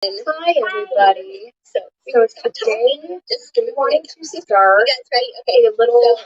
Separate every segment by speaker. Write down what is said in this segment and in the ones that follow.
Speaker 1: Hi, everybody. So today we wanted to start a little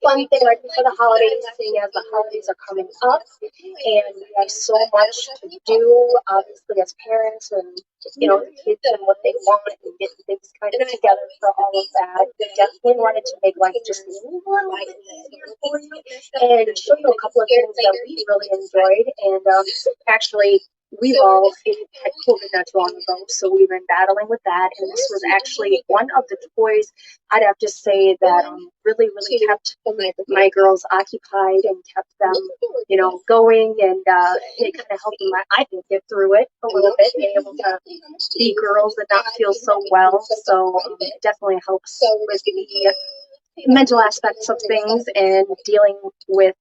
Speaker 1: fun thing right before the holidays, seeing as the holidays are coming up, and we have so much to do, obviously, as parents, and the kids and what they want, and getting things kind of together for all of that. We definitely wanted to make life just a little easier for you, and show you a couple of things that we really enjoyed, and actually. We've all had COVID not too long ago, so we've been battling with that. And this was actually one of the toys I'd have to say that really kept my girls occupied and kept them, going. And it kind of helped them, I think, get through it a little bit, being able to be girls and not feel so well. So it definitely helps with the mental aspects of things and dealing with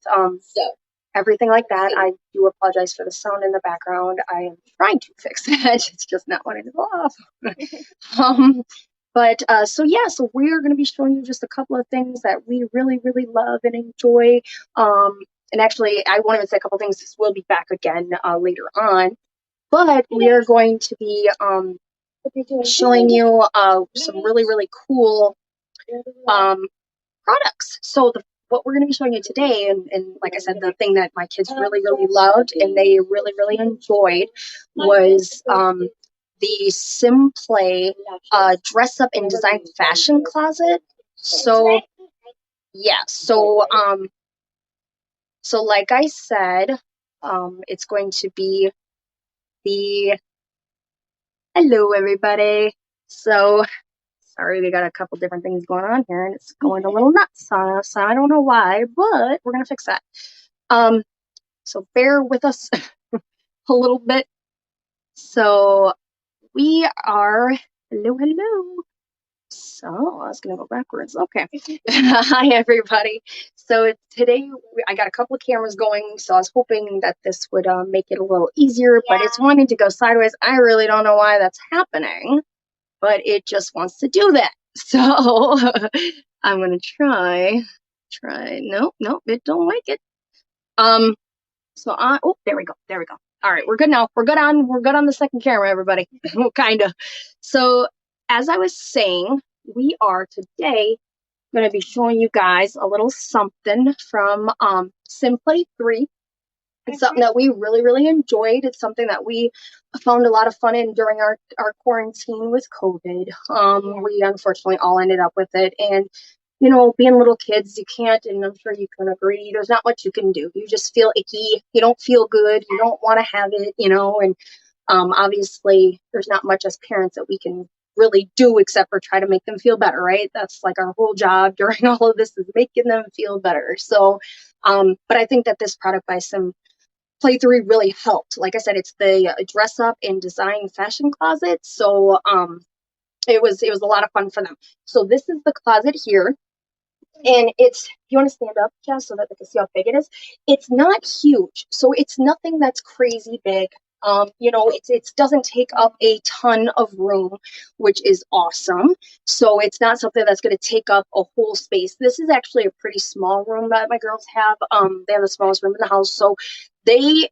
Speaker 1: everything like that. I do apologize for the sound in the background. I am trying to fix it. It's just not wanting to go off. So we're going to be showing you just a couple of things that we really love and enjoy. And actually, I wanted to say a couple of things. We'll be back again later on. But we are going to be showing you some really cool products. So what we're going to be showing you today, and like I said, the thing that my kids really loved and they really enjoyed was the Simplay dress up and design fashion closet. So yeah, so like I said, it's going to be the hello everybody. So sorry, we got a couple different things going on here, and it's going a little nuts on us. I don't know why, but we're gonna fix that. So bear with us a little bit. So we are hello. So I was gonna go backwards. Okay. Hi everybody. So today I got a couple of cameras going, so I was hoping that this would make it a little easier, but it's wanting to go sideways. I really don't know why that's happening, but it just wants to do that. So I'm gonna try. Nope, it don't like it. There we go. All right, we're good now. We're good on the second camera, everybody. Kinda. So as I was saying, we are today gonna be showing you guys a little something from Simplay 3. It's something that we really enjoyed. It's something that we found a lot of fun in during our quarantine with COVID. We unfortunately all ended up with it. And, being little kids, you can't, and I'm sure you can agree, there's not much you can do. You just feel icky. You don't feel good. You don't want to have it, and obviously there's not much as parents that we can really do except for try to make them feel better, right? That's like our whole job during all of this is making them feel better. So, but I think that this product by Play 3 really helped. Like I said, it's the dress up and design fashion closet. So it was a lot of fun for them. So this is the closet here. And it's, you want to stand up, Jess, so that they can see how big it is? It's not huge. So it's nothing that's crazy big. It doesn't take up a ton of room, which is awesome. So it's not something that's going to take up a whole space. This is actually a pretty small room that my girls have. They have the smallest room in the house. So they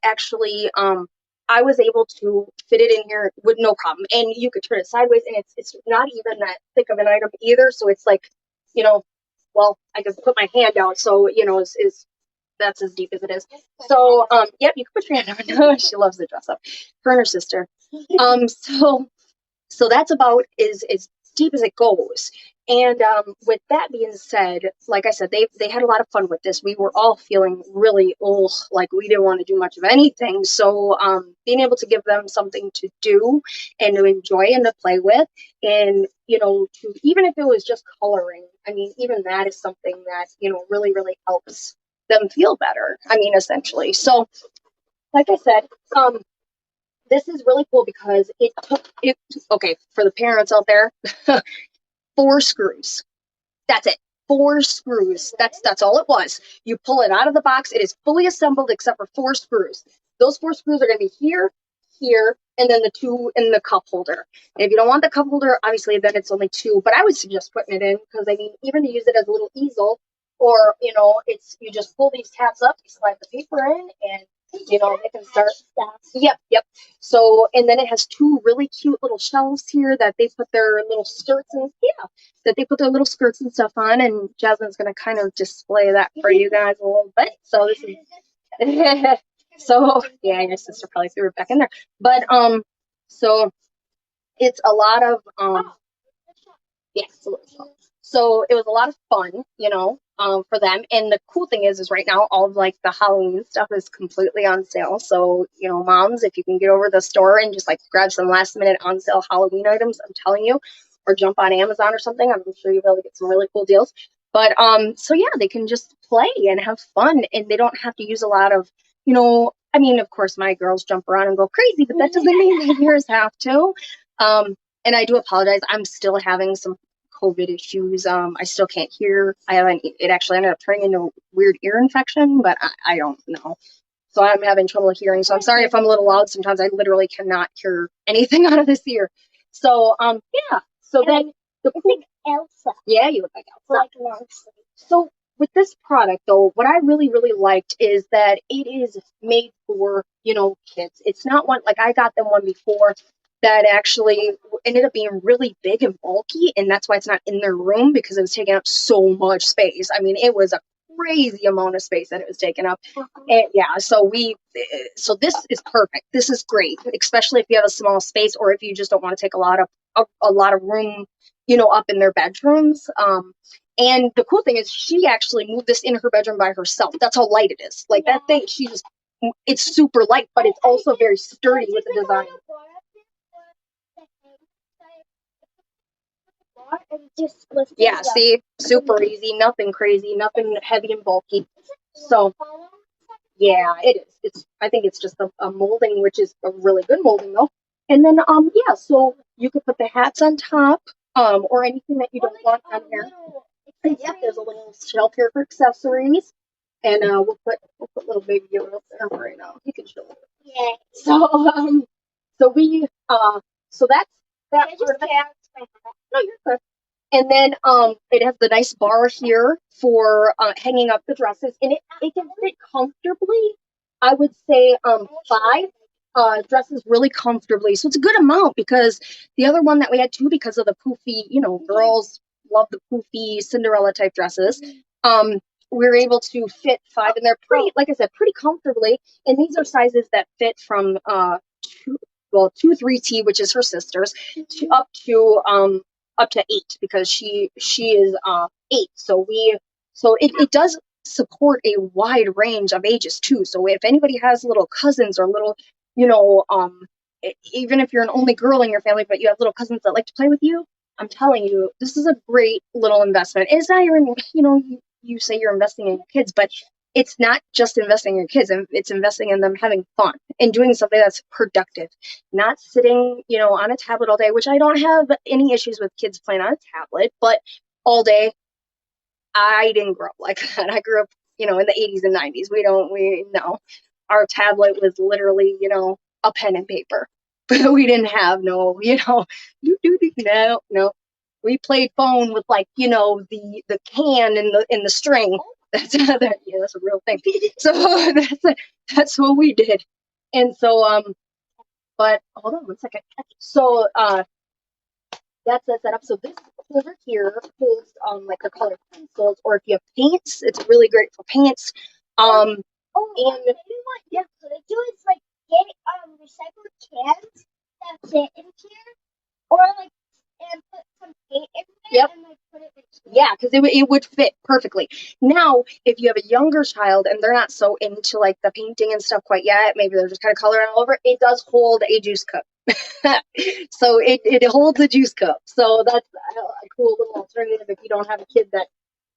Speaker 1: actually, I was able to fit it in here with no problem. And you could turn it sideways, and it's not even that thick of an item either. So it's like, well, I can put my hand out. So, that's as deep as it is. So, yep, you can put your hand out. No, she loves the dress up. Her and her sister. So that's about as deep as it goes. And with that being said, like I said, they had a lot of fun with this. We were all feeling really like we didn't want to do much of anything. So being able to give them something to do and to enjoy and to play with, and to even if it was just coloring, I mean, even that is something that really helps them feel better. I mean, essentially. So, like I said, this is really cool because okay, for the parents out there, 4 screws. That's it. 4 screws. That's all it was. You pull it out of the box. It is fully assembled except for 4 screws. Those 4 screws are going to be here, and then the 2 in the cup holder. And if you don't want the cup holder, obviously, then it's only 2. But I would suggest putting it in because, I mean, even to use it as a little easel, or, you just pull these tabs up, you slide the paper in, and You know, they can start. Yep, yep. So, and then it has two really cute little shelves here that they put their little skirts and that they put their little skirts and stuff on. And Jasmine's gonna kind of display that for you guys a little bit. So this is so yeah, your sister probably threw it back in there. But so it's a lot of yeah, so it was a lot of fun, you know, for them. And the cool thing is right now all of like the Halloween stuff is completely on sale. So, you know, moms, if you can get over to the store and just like grab some last minute on sale Halloween items, I'm telling you, or jump on Amazon or something, I'm sure you'll be able to get some really cool deals. But so yeah, they can just play and have fun, and they don't have to use a lot of, you know, I mean, of course my girls jump around and go crazy, but that doesn't mean that yours have to. And I do apologize. I'm still having some COVID issues. I still can't hear. I haven't. It actually ended up turning into a weird ear infection, but I don't know. So I'm having trouble hearing. So I'm sorry if I'm a little loud. Sometimes I literally cannot hear anything out of this ear. So yeah. So then the like Elsa. Yeah, you look like Elsa. Like long sleeve. So with this product though, what I really liked is that it is made for, you know, kids. It's not one like I got them one before that actually ended up being really big and bulky, and that's why it's not in their room, because it was taking up so much space. I mean, it was a crazy amount of space that it was taking up. And yeah, so this is perfect. This is great, especially if you have a small space or if you just don't want to take a lot of room, you know, up in their bedrooms. And the cool thing is she actually moved this in her bedroom by herself. That's how light it is. Like that thing, it's super light, but it's also very sturdy with the design. Yeah, see, super easy, nothing crazy, nothing heavy and bulky. So yeah, it is. I think it's just a molding, which is a really good molding though. And then yeah, so you could put the hats on top, or anything that you don't want on there. Yeah, there's a little shelf here for accessories. And we'll put little baby Yoda up there right now. You can show it. Yeah. So so that's that. No, you're good. And then it has the nice bar here for hanging up the dresses, and it can fit comfortably. I would say 5 dresses really comfortably. So it's a good amount, because the other one that we had too, because of the poofy, you know, girls love the poofy Cinderella type dresses. We were able to fit 5 in there pretty, like I said, pretty comfortably. And these are sizes that fit from 2-3T, which is her sister's, up to 8, because she is 8. So it does support a wide range of ages too. So if anybody has little cousins or little, you know, even if you're an only girl in your family, but you have little cousins that like to play with you, I'm telling you, this is a great little investment. It's not your, you know, you say you're investing in your kids, but it's not just investing in your kids, it's investing in them having fun and doing something that's productive, not sitting, you know, on a tablet all day, which I don't have any issues with kids playing on a tablet, but all day, I didn't grow up like that. I grew up, you know, in the 80s and 90s. We know our tablet was literally, you know, a pen and paper, but we didn't have no, you know, no. We played phone with, like, you know, the can and the string. That's yeah, that's a real thing. So that's what we did. And so but hold on one second. So that's the setup. So this holder here holds like the colored pencils, or if you have paints, it's really great for paints. And maybe what you could do is like get recycled cans that fit in here, or like and put some paint in there. Yep. And like put it in here. Yeah, because it would fit perfectly. Now, if you have a younger child and they're not so into like the painting and stuff quite yet, maybe they're just kind of coloring all over, it does hold a juice cup. So it holds a juice cup. So that's a cool little alternative if you don't have a kid that,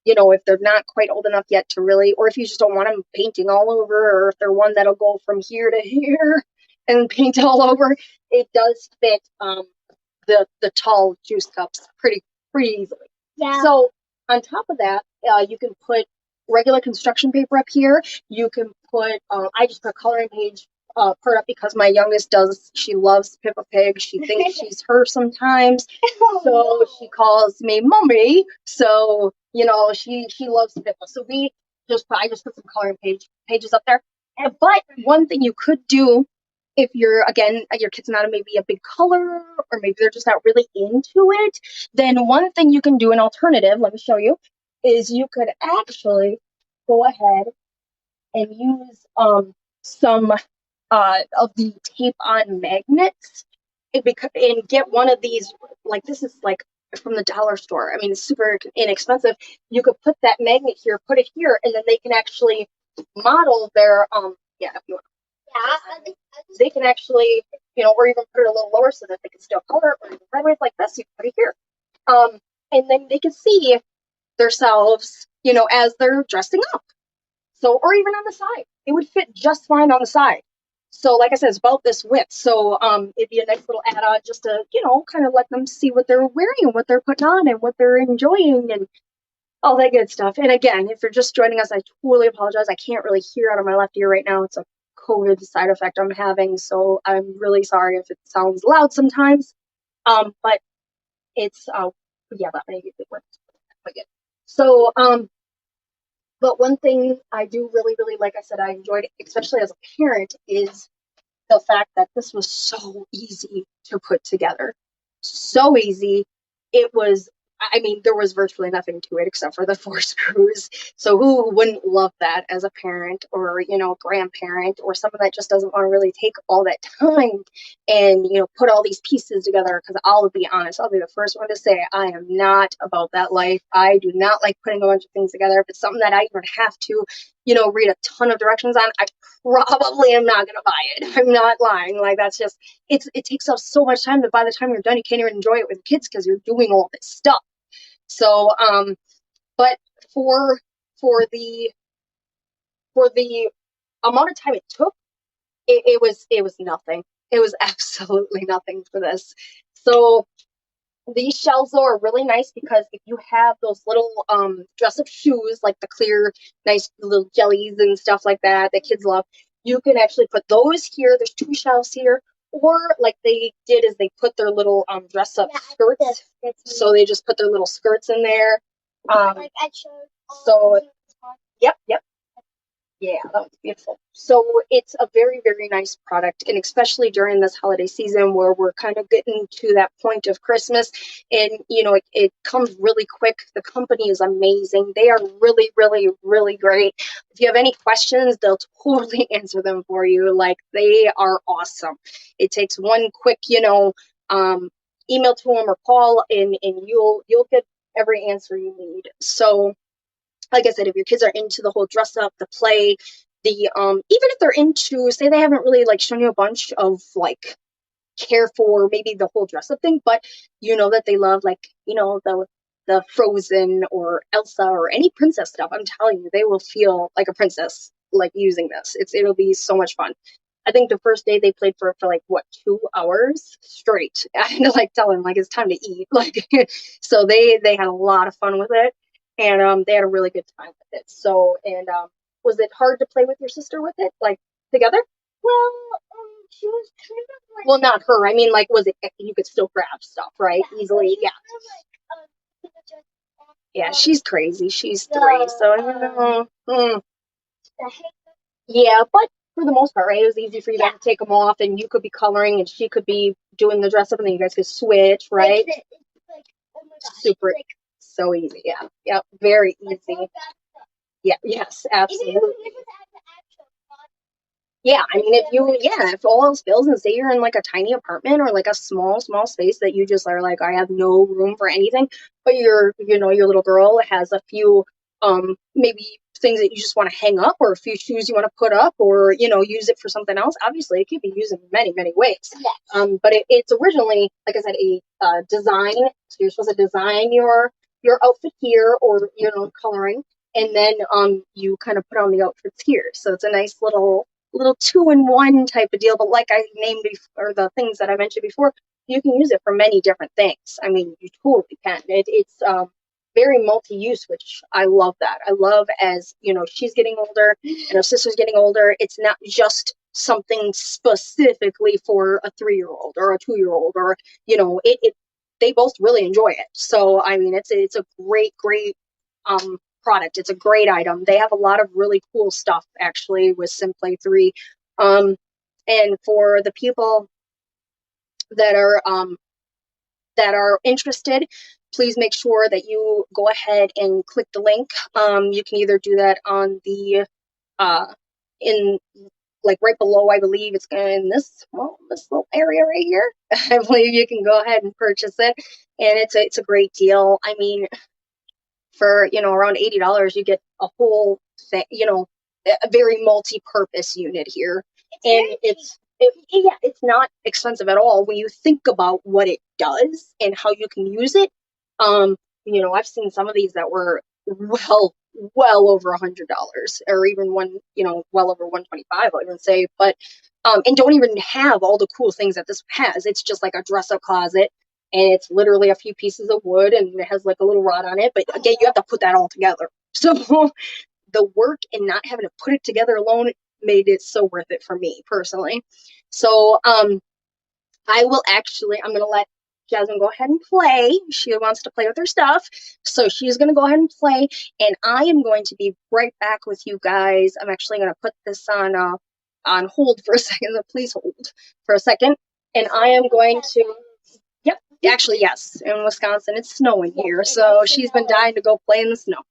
Speaker 1: you know, if they're not quite old enough yet to really, or if you just don't want them painting all over, or if they're one that'll go from here to here and paint all over, it does fit the tall juice cups pretty easily. Yeah. So on top of that, you can put regular construction paper up here. You can put I just put a coloring page part up because my youngest she loves Peppa Pig. She thinks she's her sometimes. So she calls me mommy. So, you know, she loves Pippa. So I just put some coloring pages up there. But one thing you could do if you're, again, your kid's not maybe a big color, or maybe they're just not really into it, then one thing you can do, an alternative, let me show you, is you could actually go ahead and use some of the tape-on magnets and get one of these, like this is like from the dollar store. I mean, it's super inexpensive. You could put that magnet here, put it here, and then they can actually model their yeah, if you want. Yeah, they can actually, or even put it a little lower so that they can still color it, or even sideways like this. You can put it here, and then they can see themselves, as they're dressing up. So, or even on the side, it would fit just fine on the side. So, like I said, it's about this width. So, it'd be a nice little add-on just to, kind of let them see what they're wearing and what they're putting on and what they're enjoying and all that good stuff. And again, if you're just joining us, I totally apologize. I can't really hear out of my left ear right now. It's a COVID side effect I'm having, so I'm really sorry if it sounds loud sometimes. But it's yeah, that maybe it works. So, but one thing I do really, really, like I said, I enjoyed, especially as a parent, is the fact that this was so easy to put together. So easy. It was, I mean, there was virtually nothing to it except for the 4 screws. So who wouldn't love that as a parent or, grandparent, or someone that just doesn't want to really take all that time and, put all these pieces together? Because I'll be honest, I'll be the first one to say I am not about that life. I do not like putting a bunch of things together. If it's something that I even have to, read a ton of directions on, I probably am not going to buy it. I'm not lying. Like, that's just, it takes up so much time that by the time you're done, you can't even enjoy it with kids because you're doing all this stuff. So, but for the amount of time it took, it was nothing. It was absolutely nothing for this. So these shells though are really nice because if you have those little dress up shoes, like the clear, nice little jellies and stuff like that kids love, you can actually put those here. There's 2 shelves here. Or like they did is they put their little dress up skirts. So they just put their little skirts in there. So yep. Yeah, that was beautiful. So it's a very, very nice product, and especially during this holiday season where we're kind of getting to that point of Christmas, and it comes really quick. The company is amazing. They are really, really, really great. If you have any questions, they'll totally answer them for you. Like, they are awesome. It takes one quick, email to them or call, and you'll get every answer you need. So, like I said, if your kids are into the whole dress up, the play, the even if they're into, say they haven't really like shown you a bunch of like care for maybe the whole dress up thing, but that they love, like, the Frozen or Elsa or any princess stuff, I'm telling you, they will feel like a princess like using this. It'll be so much fun. I think the first day they played for like 2 hours straight. I had to like tell them like it's time to eat. Like, so they had a lot of fun with it. And they had a really good time with it. So, and was it hard to play with your sister with it, like together? Well, she was kind of like, well, not her. I mean, like, was it, you could still grab stuff, right? Yeah, easily, yeah. Yeah, she's crazy. She's 3, so yeah, but for the most part, right? It was easy for you guys to take them off, and you could be coloring, and she could be doing the dress up, and then you guys could switch, right? Super, so easy. Yeah, yeah, very easy. Yeah, yes, absolutely. Yeah, I mean, if all else fails and say you're in like a tiny apartment or like a small space that you just are like, I have no room for anything, but your little girl has a few, maybe things that you just want to hang up, or a few shoes you want to put up, or, use it for something else. Obviously, it can be used in many, many ways. Yes. But it's originally, like I said, a design. So you're supposed to design your outfit here, or, coloring. And then you kind of put on the outfits here. So it's a nice little 2-in-1 type of deal. But like I named before, or the things that I mentioned before, you can use it for many different things. I mean, you totally can. It's very multi-use, which I love that. I love, as she's getting older and her sister's getting older, it's not just something specifically for a 3-year-old or a 2-year-old, or they both really enjoy it. So I mean, it's a great product. It's a great item. They have a lot of really cool stuff actually with Simplay 3. And for the people that are interested, please make sure that you go ahead and click the link. You can either do that on the in like right below, I believe it's in this little area right here. I believe you can go ahead and purchase it, and it's a great deal. I mean, for around $80, you get a whole thing, a very multi-purpose unit here, and it's not expensive at all when you think about what it does and how you can use it. I've seen some of these that were well over $100, or even well over 125, I even say, but and don't even have all the cool things that this has. It's just like a dress-up closet, and it's literally a few pieces of wood, and it has like a little rod on it. But again, you have to put that all together. So the work and not having to put it together alone made it so worth it for me personally. So I'm gonna let Jasmine go ahead and play. She wants to play with her stuff, so she's gonna go ahead and play, and I am going to be right back with you guys. I'm actually gonna put this on hold for a second. So please hold for a second, and I am going to. Yep, actually yes. In Wisconsin, it's snowing here, so she's been dying to go play in the snow.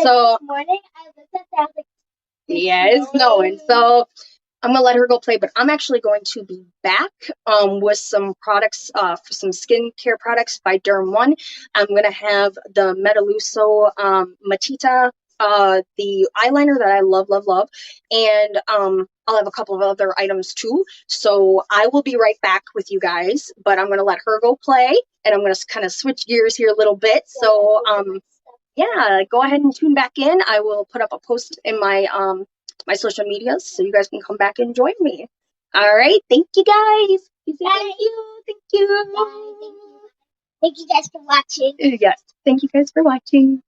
Speaker 1: So morning, I looked at that. Yeah, it's snowing, so I'm gonna let her go play, but I'm actually going to be back with some products, for some skincare products by Derm One. I'm gonna have the Metaluso Matita, the eyeliner that I love, and I'll have a couple of other items too. So I will be right back with you guys, but I'm gonna let her go play, and I'm gonna kind of switch gears here a little bit. So yeah, go ahead and tune back in. I will put up a post in my my social medias, so you guys can come back and join me. All right, thank you guys. Thank you.
Speaker 2: Thank you guys for watching.
Speaker 1: Yes, thank you guys for watching.